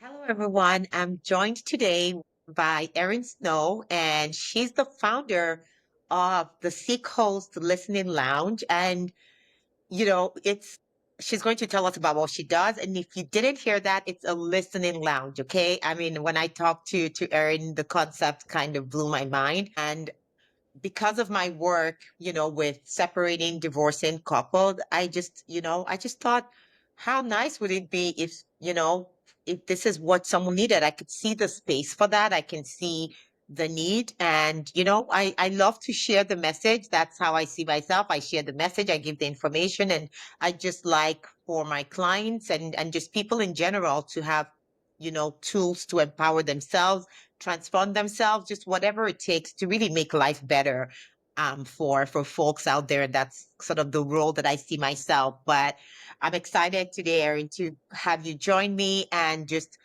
Hello, everyone. I'm joined today by Erin Snow, and she's the founder of the Seacoast Listening Lounge. And, it's she's going to tell us about what she does. And if you didn't hear that, it's a listening lounge, okay? I mean, when I talked to Erin, the concept kind of blew my mind. And because of my work, with separating, divorcing couples, I just thought, how nice would it be if this is what someone needed? I could see the space for that. I can see the need. And, I love to share the message. That's how I see myself. I share the message, I give the information, and I just like for my clients and just people in general to have, tools to empower themselves, transform themselves, just whatever it takes to really make life better for folks out there. That's sort of the role that I see myself. But I'm excited today, Erin, to have you join me and just,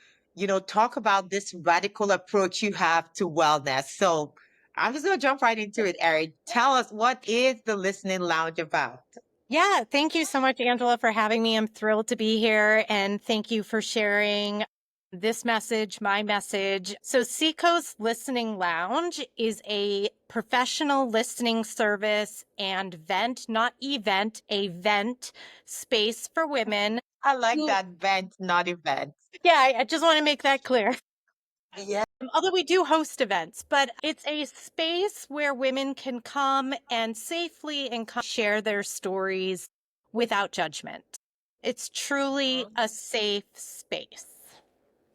talk about this radical approach you have to wellness. So I'm just going to jump right into it, Erin. Tell us, what is the Listening Lounge about? Yeah, thank you so much, Angela, for having me. I'm thrilled to be here. And thank you for sharing this message, my message. So, Seacoast Listening Lounge is a professional listening service and vent, not event, a vent space for women I like who, that, vent, not event. yeah, I just want to make that clear. Yeah. Although we do host events, but it's a space where women can come and safely and share their stories without judgment. It's truly a safe space.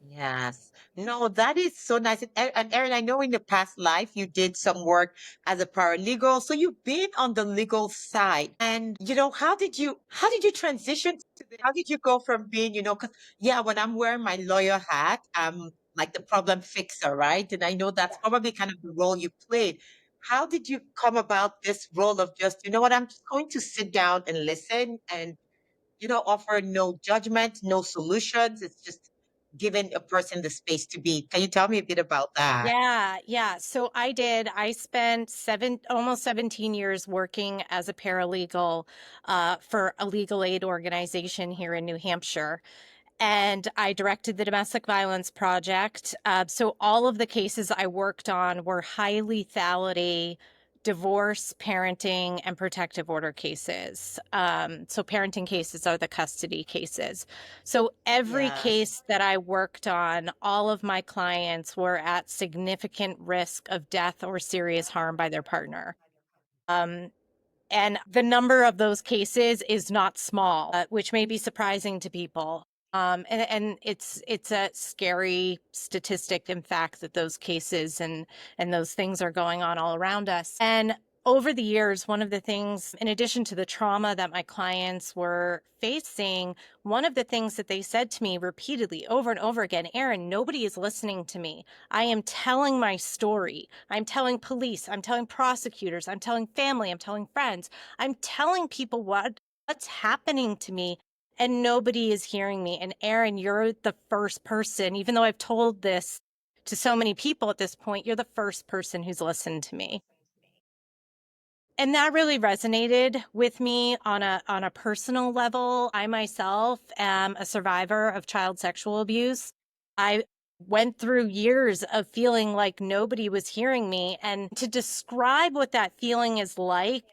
Yes. No, that is so nice. And Erin, I know in the past life you did some work as a paralegal. So you've been on the legal side. And, how did you transition to this? How did you go from being, because yeah, when I'm wearing my lawyer hat, I'm like the problem fixer, right? And I know that's probably kind of the role you played. How did you come about this role of just, you know what, I'm just going to sit down and listen and offer no judgment, no solutions. It's just giving a person the space to be. Can you tell me a bit about that? Yeah. So I spent almost 17 years working as a paralegal for a legal aid organization here in New Hampshire. And I directed the domestic violence project. So all of the cases I worked on were high lethality divorce, parenting, and protective order cases. So parenting cases are the custody cases. So every Yes. case that I worked on, all of my clients were at significant risk of death or serious harm by their partner. Um, and the number of those cases is not small, which may be surprising to people. And it's a scary statistic, in fact, that those cases and those things are going on all around us. And over the years, one of the things, in addition to the trauma that my clients were facing, one of the things that they said to me repeatedly over and over again, Erin, nobody is listening to me. I am telling my story. I'm telling police, I'm telling prosecutors, I'm telling family, I'm telling friends, I'm telling people what's happening to me, and nobody is hearing me. And Erin, you're the first person, even though I've told this to so many people at this point, you're the first person who's listened to me. And that really resonated with me on a personal level. I myself am a survivor of child sexual abuse. I went through years of feeling like nobody was hearing me. And to describe what that feeling is like,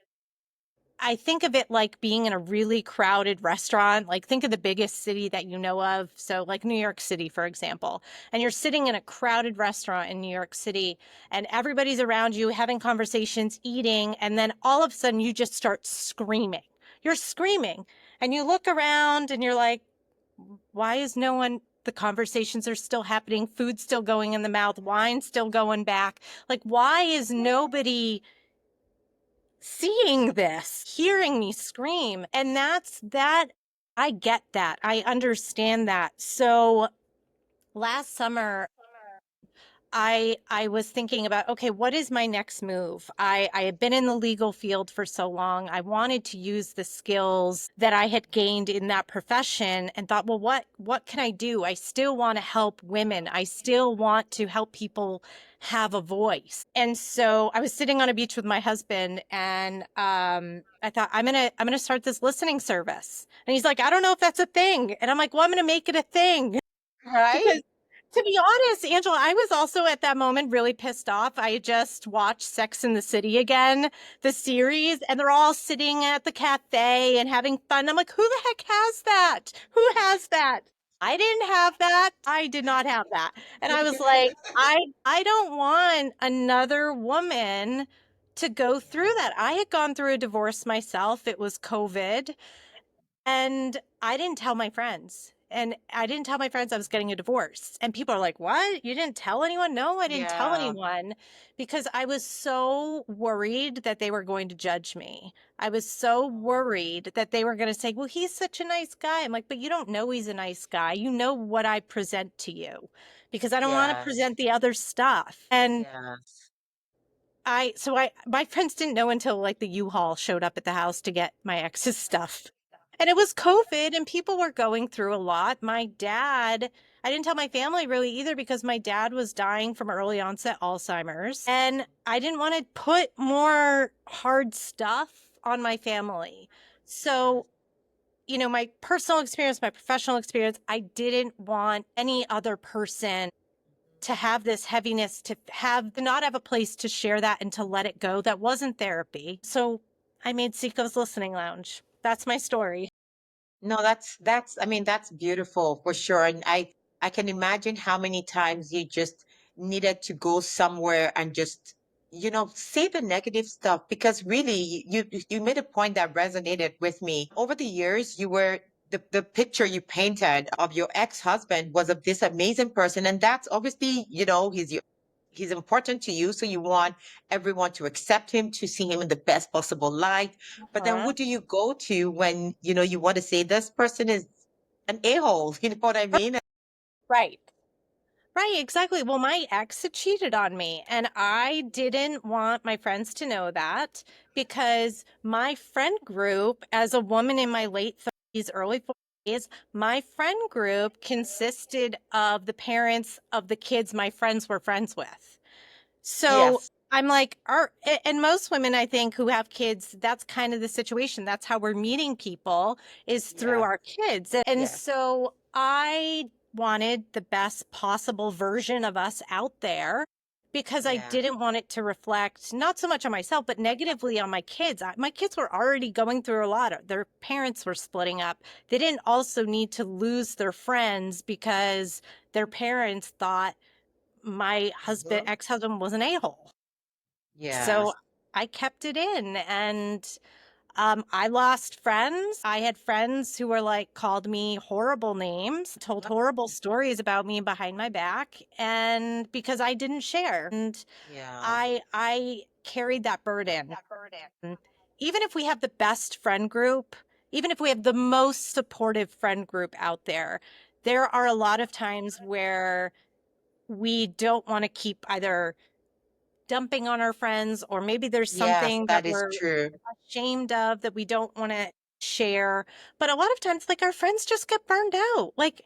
I think of it like being in a really crowded restaurant. Like, think of the biggest city that you know of. So, like New York City, for example. And you're sitting in a crowded restaurant in New York City, and everybody's around you having conversations, eating. And then all of a sudden, you just start screaming. You're screaming. And you look around and you're like, why is no one? The conversations are still happening, food's still going in the mouth, wine's still going back. Like, why is nobody seeing this, hearing me scream? And that's that. I get that. I understand that. So last summer, I was thinking about, okay, what is my next move? I had been in the legal field for so long. I wanted to use the skills that I had gained in that profession and thought, well, what can I do? I still want to help women. I still want to help people have a voice. And so I was sitting on a beach with my husband, and I thought, I'm gonna start this listening service. And he's like, I don't know if that's a thing. And I'm like, well, I'm gonna make it a thing. Right? To be honest, Angela, I was also at that moment really pissed off. I had just watched Sex in the City again, the series, and they're all sitting at the cafe and having fun. I'm like, who the heck has that? Who has that? I didn't have that. I did not have that. And I was like, I don't want another woman to go through Yeah. that. I had gone through a divorce myself. It was COVID. And I didn't tell my friends. And I didn't tell my friends I was getting a divorce. And people are like, "What? You didn't tell anyone?" No, I didn't tell Yeah. anyone because I was so worried that they were going to judge me. I was so worried that they were going to say, "Well, he's such a nice guy." I'm like, "But you don't know he's a nice guy. You know what I present to you because I don't want to Yes. present the other stuff." And Yes. my friends didn't know until like the U-Haul showed up at the house to get my ex's stuff. And it was COVID and people were going through a lot. I didn't tell my family really either because my dad was dying from early onset Alzheimer's. And I didn't want to put more hard stuff on my family. Yes. So, my personal experience, my professional experience, I didn't want any other person to have this heaviness, to not have a place to share that and to let it go. That wasn't therapy. So I made Seacoast Listening Lounge. That's my story. No, that's I mean, that's beautiful for sure. And I can imagine how many times you just needed to go somewhere and just, say the negative stuff because really you made a point that resonated with me. Over the years, the picture you painted of your ex-husband was of this amazing person. And that's obviously, he's important to you. So you want everyone to accept him, to see him in the best possible light. But then who Huh? do you go to when, you want to say this person is an a-hole? You know what I mean? Right. Right, exactly. Well, my ex had cheated on me, and I didn't want my friends to know that because my friend group, as a woman in my late 30s, early 40s, my friend group consisted of the parents of the kids my friends were friends with. So Yes. I'm like, and most women, I think, who have kids, that's kind of the situation. That's how we're meeting people is through Yeah. our kids. And Yes. so I wanted the best possible version of us out there because I Yeah. didn't want it to reflect not so much on myself, but negatively on my kids. My kids were already going through a lot. Their parents were splitting up. They didn't also need to lose their friends because their parents thought my Mhm. ex-husband was an a-hole. So Yes. I kept it in and I lost friends. I had friends who were like called me horrible names, told horrible stories about me behind my back and because I didn't share. And Yeah. I carried that burden. And even if we have the best friend group, even if we have the most supportive friend group out there, there are a lot of times where we don't want to keep either dumping on our friends, or maybe there's Yes, something that that is we're true. ashamed of that we don't want to share. But a lot of times, like our friends just get burned out. Like,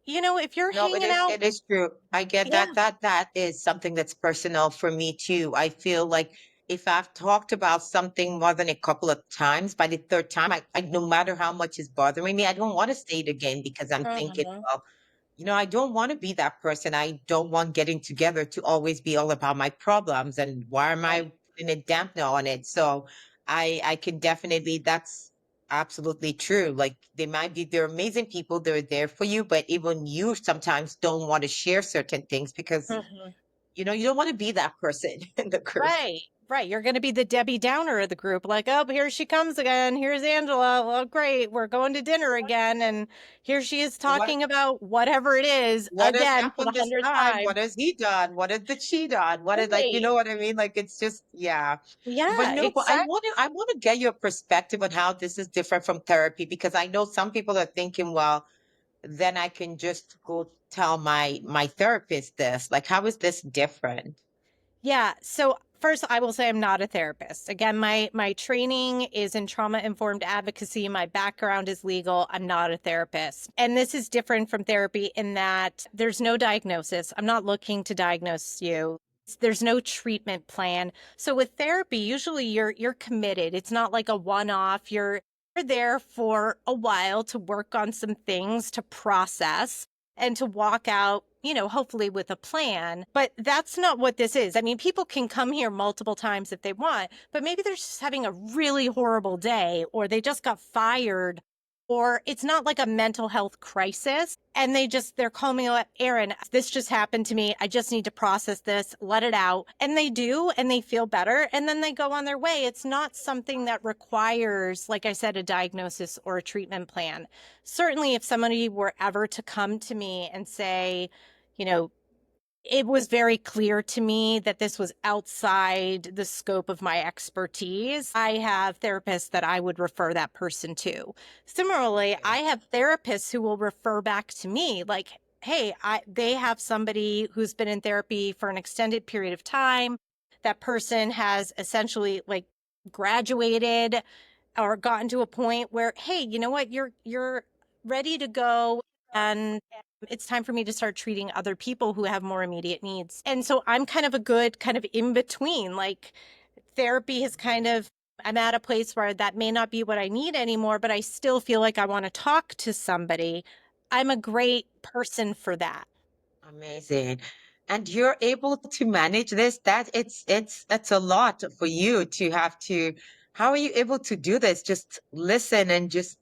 if you're No, it hanging is out, it is true. I get yeah, that is something that's personal for me too. I feel like if I've talked about something more than a couple of times, by the third time, no matter how much is bothering me, I don't want to say it again because I'm thinking, uh-huh, well, I don't want to be that person. I don't want getting together to always be all about my problems and why am right. I putting a dampener on it? So I can definitely that's absolutely true. Like they're amazing people, they're there for you, but even you sometimes don't want to share certain things because Mhm. you don't want to be that person in the group. Right, right. You're going to be the Debbie Downer of the group. Like, oh, here she comes again. Here's Angela. Well, great. We're going to dinner again. And here she is What talking about whatever it is what has again for the happened this 100th time? time. What has he done? What has the she done? What is like, you Right. know what I mean? Like it's just, yeah. But Yeah, no, but exactly. I want to get your perspective on how this is different from therapy because I know some people are thinking, well, then I can just go tell my therapist this. Like, how is this different? Yeah. So first, I will say I'm not a therapist. Again, my training is in trauma informed advocacy. My background is legal. I'm not a therapist, and this is different from therapy in that there's no diagnosis. I'm not looking to diagnose you. There's no treatment plan. So with therapy, usually you're committed. It's not like a one off. You're there for a while to work on some things to process and to walk out. hopefully with a plan. But that's not what this is. I mean, people can come here multiple times if they want, but maybe they're just having a really horrible day, or they just got fired, or it's not like a mental health crisis. And they're calling me like, Erin, this just happened to me. I just need to process this, let it out. And they do, and they feel better. And then they go on their way. It's not something that requires, like I said, a diagnosis or a treatment plan. Certainly, if somebody were ever to come to me and say, you know, it was very clear to me that this was outside the scope of my expertise, I have therapists that I would refer that person to. Similarly, I have therapists who will refer back to me like, hey, they have somebody who's been in therapy for an extended period of time. That person has essentially like graduated or gotten to a point where, hey, you know what, you're ready to go, and it's time for me to start treating other people who have more immediate needs. And so I'm kind of a good kind of in between. Like, therapy has kind of, I'm at a place where that may not be what I need anymore, but I still feel like I want to talk to somebody. I'm a great person for that. Amazing. And you're able to manage this. That's a lot for you to have to. How are you able to do this? Just listen and just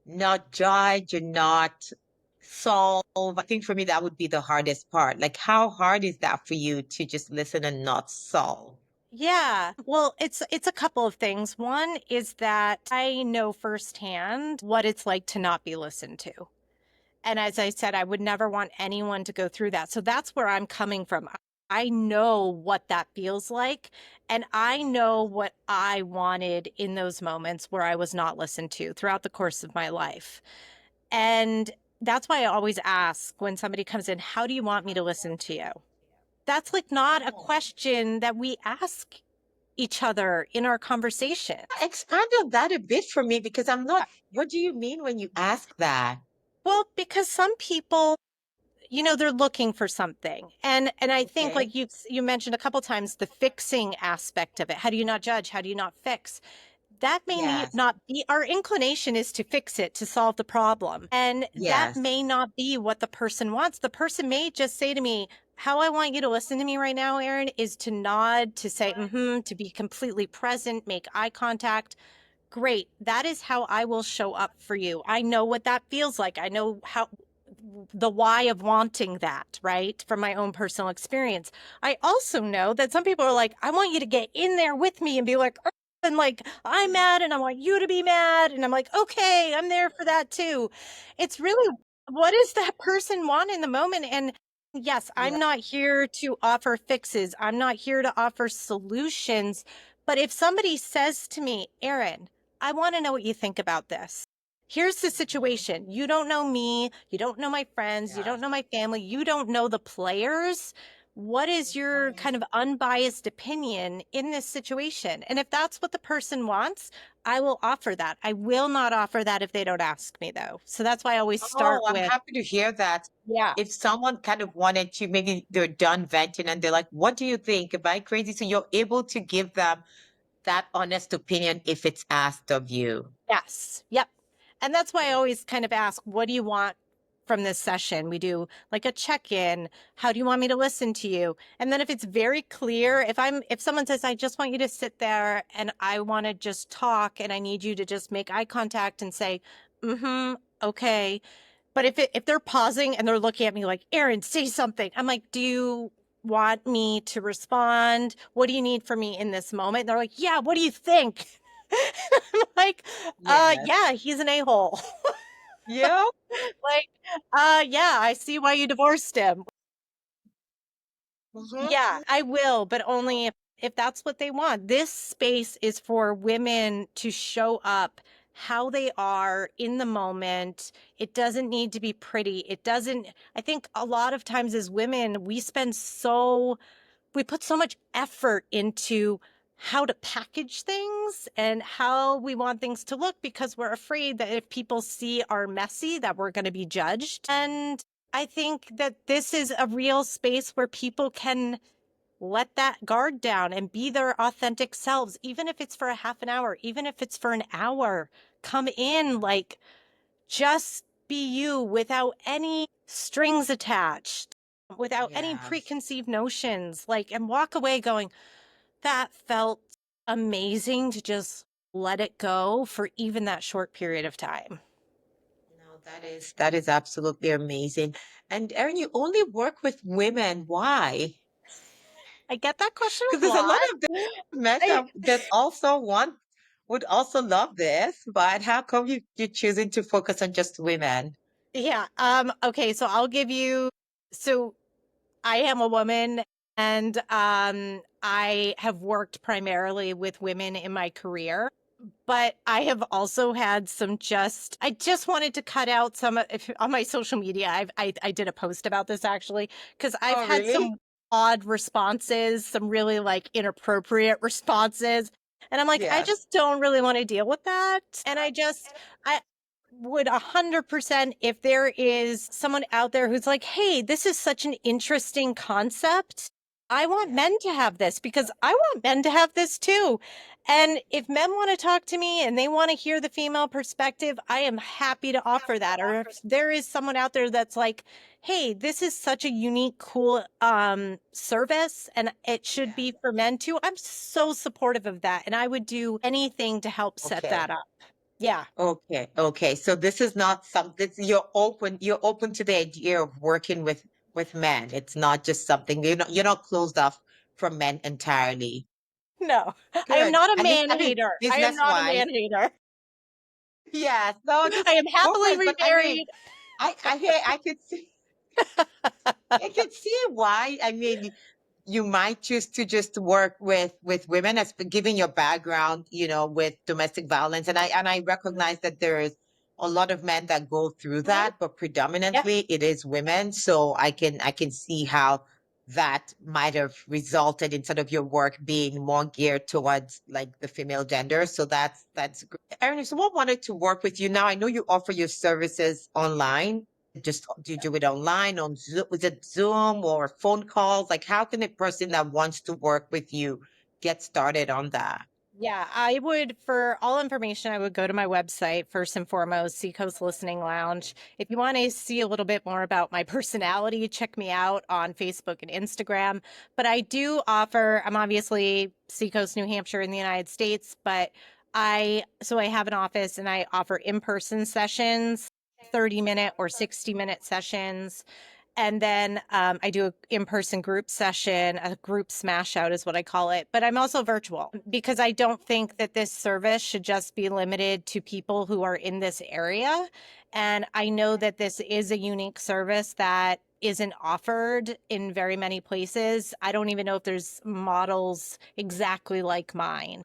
not judge and not solve. I think for me that would be the hardest part. Like, how hard is that for you to just listen and not solve? Yeah. Well, it's a couple of things. One is that I know firsthand what it's like to not be listened to. And as I said, I would never want anyone to go through that. So that's where I'm coming from. I know what that feels like. And I know what I wanted in those moments where I was not listened to throughout the course of my life. And that's why I always ask when somebody comes in, how do you want me to listen to you? That's like not a question that we ask each other in our conversation. Expand on that a bit for me because I'm not. What do you mean when you ask that? Well, because some people, they're looking for something. And I think, Okay. like you mentioned a couple times, the fixing aspect of it. How do you not judge? How do you not fix? That may Yes. not be our inclination, is to fix it, to solve the problem. And that Yes. may not be what the person wants. The person may just say to me, how I want you to listen to me right now, Erin, is to nod, to say, to be completely present, make eye contact. Great. That is how I will show up for you. I know what that feels like. I know how the why of wanting that, right? From my own personal experience. I also know that some people are like, I want you to get in there with me and be like, "Ugh," and like, I'm mad and I want you to be mad. And I'm like, okay, I'm there for that too. It's really, what does that person want in the moment? And yes, Yeah. I'm not here to offer fixes. I'm not here to offer solutions. But if somebody says to me, Erin, I want to know what you think about this. Here's the Mhm. situation. You don't know me. You don't know my friends. You don't Yes. know my family. You don't know the players. What is your kind of unbiased opinion in this situation? And if that's what the person wants, I will offer that. I will not offer that if they don't ask me, though. So that's why I always start Oh, I'm with, happy to hear that. yeah. If someone kind of wanted to, maybe they're done venting and they're like, what do you think? Am I crazy? So you're able to give them that honest opinion if it's asked of you. Yes. Yep. And that's why I always kind of ask, what do you want from this session? We do like a check-in. How do you want me to listen to you? And then if it's very clear, if someone says, I just want you to sit there and I want to just talk and I need you to just make eye contact and say, okay. But if they're pausing and they're looking at me like, Erin, say something. I'm like, do you want me to respond? What do you need from me in this moment? And they're like, yeah, what do you think? I'm like, Yes. yeah, he's an a-hole. Yeah. Like, yeah, I see why you divorced him. Mhm. Yeah, I will, but only if that's what they want. This space is for women to show up how they are in the moment. It doesn't need to be pretty. It doesn't, I think a lot of times as women, we put so much effort into how to package things and how we want things to look because we're afraid that if people see our messy, that we're going to be judged. And I think that this is a real space where people can let that guard down and be their authentic selves, even if it's for a half an hour, even if it's for an hour. Come in like just be you without any strings attached, without any Yes. preconceived notions, like, and walk away going, that felt amazing to just let it go for even that short period of time. No, that is absolutely amazing. And Erin, you only work with women. Why? I get that question Because a there's a lot lot. of men I, that also would also love this, but how come you're choosing to focus on just women? yeah. Okay. So I'll give you, so I am a woman and I have worked primarily with women in my career. But I have also had some I just wanted to cut out some if on my social media. I did a post about this actually because I've Oh, had really? some odd responses, some really like inappropriate responses. And I'm like, I Yes. just don't really want to deal with that. And I would 100% if there is someone out there who's like, hey, this is such an interesting concept. I want Yes. men to have this because I want men to have this too. And if men want to talk to me and they want to hear the female perspective, I am happy to offer that. Or if there is someone out there that's like, hey, this is such a unique, cool service and it should Yeah. be for men too, I'm so supportive of that. And I would do anything to help set that Okay. up. Yeah. Okay. Okay. So this is not something you're open to the idea of working with men. It's not just something you're not closed off from men entirely. No, I am Good. not a At least, man hater. I am business not a wise. man hater. Yes. No, I just am go for happily it. But I mean, remarried. I hear I could see why. I mean, you might choose to just work with women as given your background, with domestic violence. And I recognize that there's a lot of men that go through Mhm. that, but Yeah. predominantly it is women. So I can see how that might have resulted in sort of your work being more geared towards like the female gender. So that's great. Erin, if someone wanted to work with you now, I know you offer your services online. Just do you do it online on Zoom? Is it Zoom or phone calls? Like, how can a person that wants to work with you get started on that? Yeah, I would, for all information, I would go to my website first and foremost, Seacoast Listening Lounge. If you want to see a little bit more about my personality, check me out on Facebook and Instagram. But I do offer, I'm obviously Seacoast, New Hampshire in the United States, but I have an office and I offer in-person sessions, 30-minute or 60-minute sessions. And then I do an in person group session, a group smash out is what I call it. But I'm also virtual because I don't think that this service should just be limited to people who are in this area. And I know that this is a unique service that isn't offered in very many places. I don't even know if there's models exactly like mine.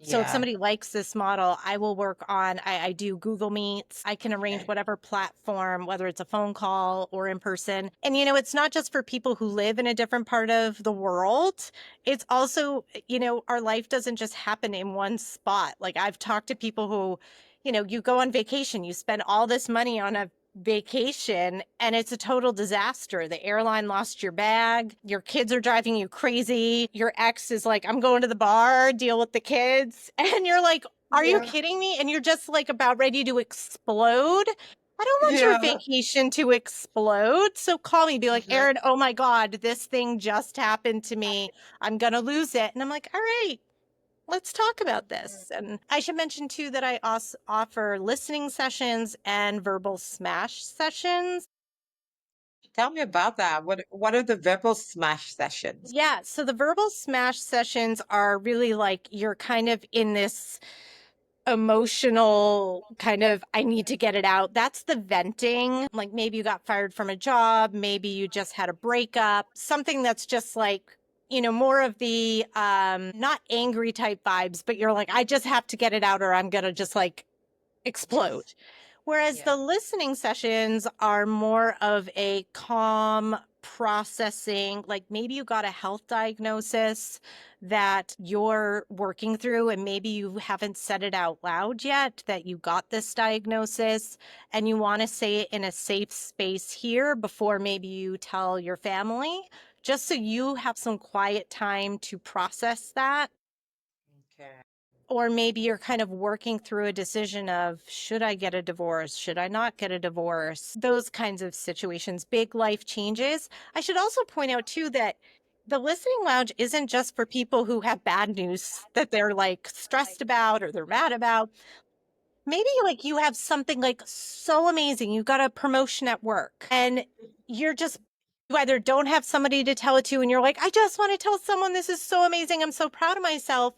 So if Yeah. somebody likes this model, I will work on, I do Google Meets. I can arrange Okay. whatever platform, whether it's a phone call or in person. And, it's not just for people who live in a different part of the world. It's also, our life doesn't just happen in one spot. Like I've talked to people who, you go on vacation, you spend all this money on a vacation and it's a total disaster. The airline lost your bag, your kids are driving you crazy, your ex is like, I'm going to the bar, deal with the kids. And you're like, are you Yeah. kidding me? And you're just like about ready to explode. I don't want your Yeah. vacation to explode. So call me, be like, Mhm. Erin, oh my God, this thing just happened to me. I'm going to lose it. And I'm like, all right, let's talk about this. And I should mention too that I also offer listening sessions and verbal smash sessions. Tell me about that. What are the verbal smash sessions? Yeah, so the verbal smash sessions are really like you're kind of in this emotional kind of I need to get it out. That's the venting. Like maybe you got fired from a job, maybe you just had a breakup, something that's just like more of the not angry type vibes, but you're like I just have to get it out or I'm going to just like explode. Just Whereas yeah. the listening sessions are more of a calm processing, like maybe you got a health diagnosis that you're working through, and maybe you haven't said it out loud yet that you got this diagnosis, and you want to say it in a safe space here before maybe you tell your family, just so you have some quiet time to process that. Okay. or maybe you're kind of working through a decision of, should I get a divorce? Should I not get a divorce? Those kinds of situations, big life changes. I should also point out too that the listening lounge isn't just for people who have bad news that they're like stressed about or they're mad about. Maybe like you have something like so amazing. You got a promotion at work and you're just, you either don't have somebody to tell it to and you're like, I just want to tell someone this is so amazing. I'm so proud of myself.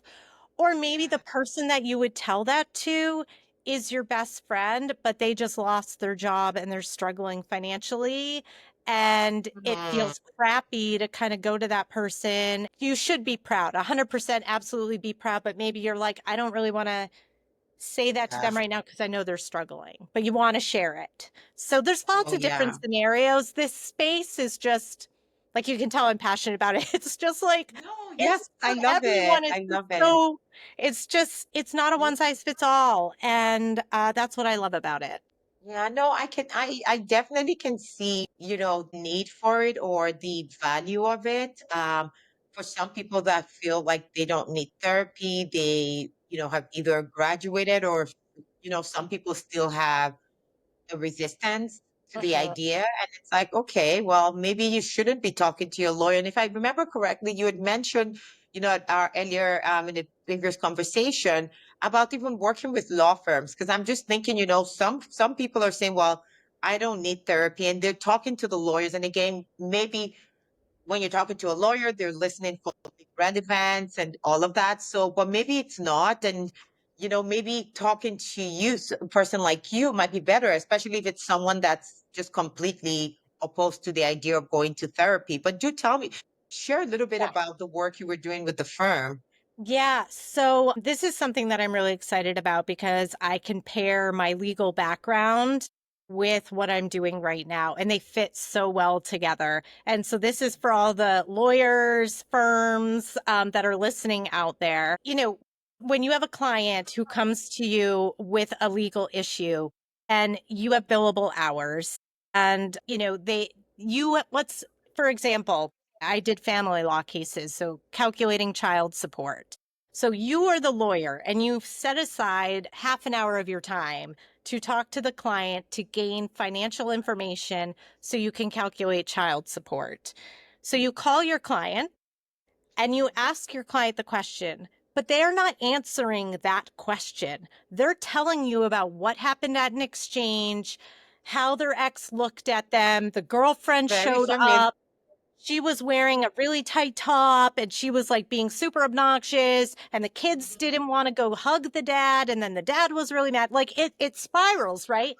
Or maybe the person that you would tell that to is your best friend, but they just lost their job and they're struggling financially. And it Mhm. feels crappy to kind of go to that person. You should be proud, 100% absolutely be proud. But maybe you're like, I don't really want to say that to them Yeah. right now because I know they're struggling, but you want to share it. So there's lots Oh, of different yeah. scenarios. This space is just like you can tell I'm passionate about it. It's just like No, it's yes, I for love it. everyone. It's I just love it. so it's not a one size fits all. And that's what I love about it. Yeah, no, I definitely can see, need for it or the value of it. For some people that feel like they don't need therapy, they, have either graduated or, some people still have a resistance to the Mhm. idea. And it's like, okay, well, maybe you shouldn't be talking to your lawyer. And if I remember correctly, you had mentioned, at our earlier in the previous conversation about even working with law firms. Because I'm just thinking, some people are saying, well, I don't need therapy, and they're talking to the lawyers. And again, maybe when you're talking to a lawyer, they're listening for the relevance and all of that. So, but maybe it's not. And, maybe talking to you, a person like you might be better, especially if it's someone that's just completely opposed to the idea of going to therapy. But do tell me, share a little bit about the work you were doing with the firm. Yeah, so this is something that I'm really excited about because I can pair my legal background with what I'm doing right now, and they fit so well together. And so this is for all the lawyers, firms that are listening out there. When you have a client who comes to you with a legal issue and you have billable hours, and let's, for example, I did family law cases, so calculating child support. So you are the lawyer and you've set aside half an hour of your time to talk to the client to gain financial information so you can calculate child support. So you call your client and you ask your client the question, but they're not answering that question. They're telling you about what happened at an exchange, how their ex looked at them, the girlfriend Very showed familiar. up, she was wearing a really tight top and she was like being super obnoxious and the kids didn't want to go hug the dad and then the dad was really mad. Like it spirals, right?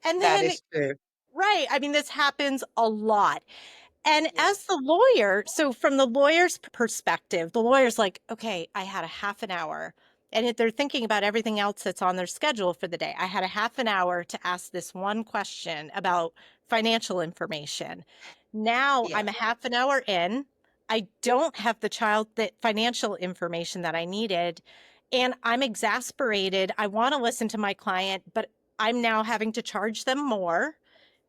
And That then is true. right, I mean this happens a lot. And Yes. as the lawyer, so from the lawyer's perspective, the lawyer's like, okay, I had a half an hour. And if they're thinking about everything else that's on their schedule for the day. I had a half an hour to ask this one question about financial information. Now I'm Yes. a half an hour in. I don't have the child that financial information that I needed. And I'm exasperated. I want to listen to my client, but I'm now having to charge them more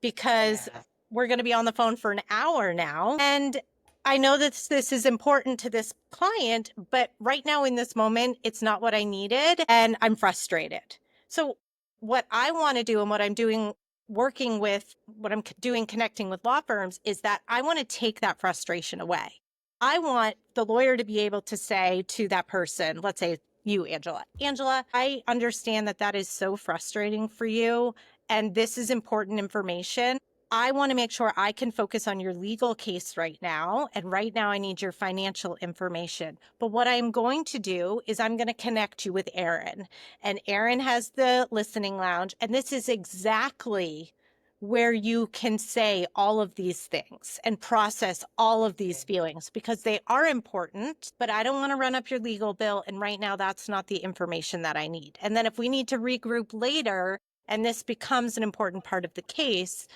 because Yes. we're going to be on the phone for an hour now. And I know that this is important to this client, but right now in this moment, it's not what I needed. And I'm frustrated. So, what I want to do and what I'm doing, working with what I'm doing, connecting with law firms, is that I want to take that frustration away. I want the lawyer to be able to say to that person, let's say you, Angela, I understand that that is so frustrating for you and this is important information. I want to make sure I can focus on your legal case right now. And right now, I need your financial information. But what I'm going to do is I'm going to connect you with Erin. And Erin has the listening lounge. And this is exactly where you can say all of these things and process all of these feelings because they are important, but I don't want to run up your legal bill. And right now, that's not the information that I need. And then if we need to regroup later, and this becomes an important part of the case,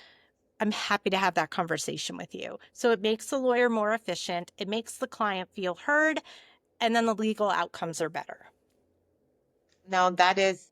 I'm happy to have that conversation with you. So it makes the lawyer more efficient, it makes the client feel heard, and then the legal outcomes are better. No, that is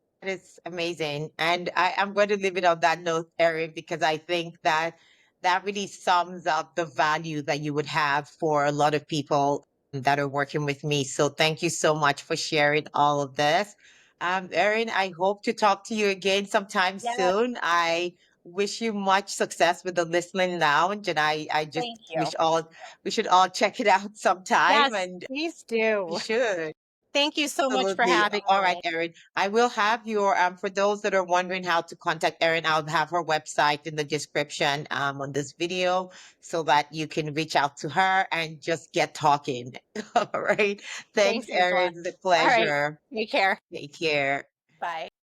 amazing. And I'm going to leave it on that note, Erin, because I think that that really sums up the value that you would have for a lot of people. that are working with me. So thank you so much for sharing all of this. Erin, I hope to talk to you again sometime Yeah, soon. I wish you much success with the Listening Lounge, and I just thank you. wish all we should all check it out sometime, Yes, and please we do. should. Thank you so much for Absolutely. having All right, me. Erin. I will have your for those that are wondering how to contact Erin, I'll have her website in the description on this video so that you can reach out to her and just get talking. All right. Thanks, Thanks, Angela. Erin. It's a All right, pleasure. take care. Take care. Bye.